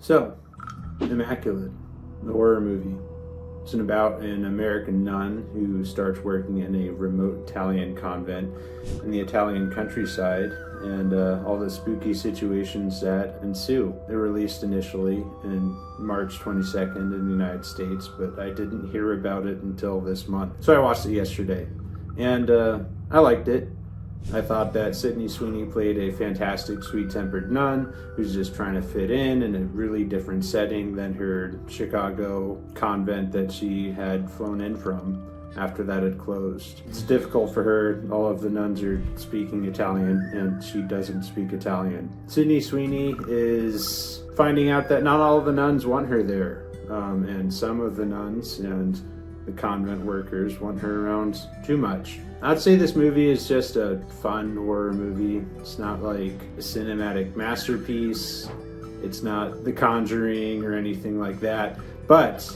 So, Immaculate, the horror movie. It's about an American nun who starts working in a remote Italian convent in the Italian countryside and all the spooky situations that ensue. They were released initially in March 22nd in the United States, but I didn't hear about it until this month. So I watched it yesterday, and I liked it. I thought that Sydney Sweeney played a fantastic, sweet-tempered nun who's just trying to fit in a really different setting than her Chicago convent that she had flown in from after that had closed. It's difficult for her. All of the nuns are speaking Italian, and she doesn't speak Italian. Sydney Sweeney is finding out that not all of the nuns want her there, and some of the nuns and the convent workers want her around too much. I'd say this movie is just a fun horror movie. It's not like a cinematic masterpiece. It's not The Conjuring or anything like that, but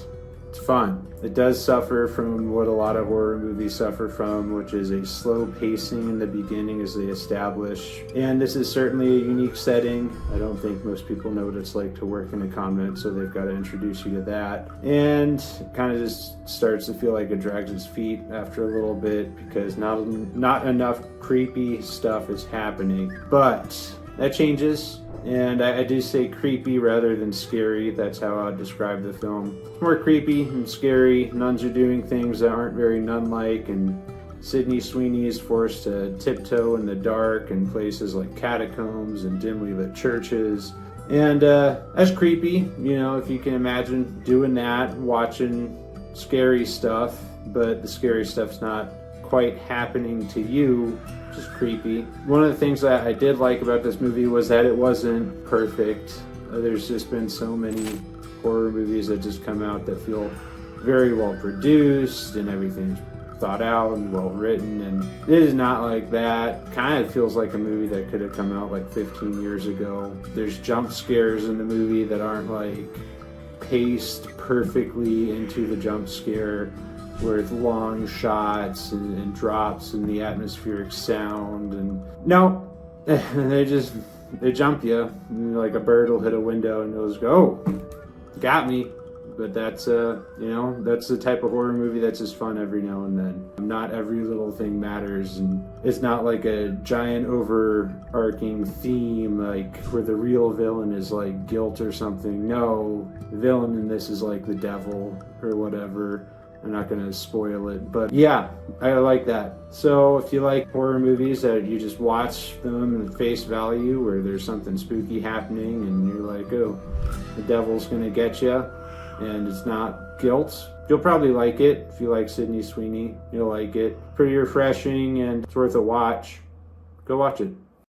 it's fun. It does suffer from what a lot of horror movies suffer from, which is a slow pacing in the beginning as they establish. And this is certainly a unique setting. I don't think most people know what it's like to work in a convent, so they've got to introduce you to that. And it kind of just starts to feel like it drags its feet after a little bit because not enough creepy stuff is happening. But that changes. And I do say creepy rather than scary. That's how I'd describe the film. It's more creepy and scary. Nuns are doing things that aren't very nun-like, and Sydney Sweeney is forced to tiptoe in the dark in places like catacombs and dimly lit churches. And that's creepy, if you can imagine doing that, watching scary stuff, but the scary stuff's not quite happening to you. Just creepy. One of the things that I did like about this movie was that it wasn't perfect. There's just been so many horror movies that just come out that feel very well produced and everything's thought out and well written, and it is not like that. Kind of feels like a movie that could have come out like 15 years ago. There's jump scares in the movie that aren't like paced perfectly into the jump scare, where it's long shots and drops in the atmospheric sound, and no, they jump you like a bird will hit a window and you'll just go, oh, got me. But that's that's the type of horror movie that's just fun every now and then. Not every little thing matters, and it's not like a giant overarching theme like where the real villain is like guilt or something. No, the villain in this is like the devil or whatever. I'm not going to spoil it, but yeah, I like that. So if you like horror movies that you just watch them at face value, where there's something spooky happening and you're like, oh, the devil's going to get you, and it's not guilt, you'll probably like it. If you like Sydney Sweeney, you'll like it. Pretty refreshing, and it's worth a watch. Go watch it.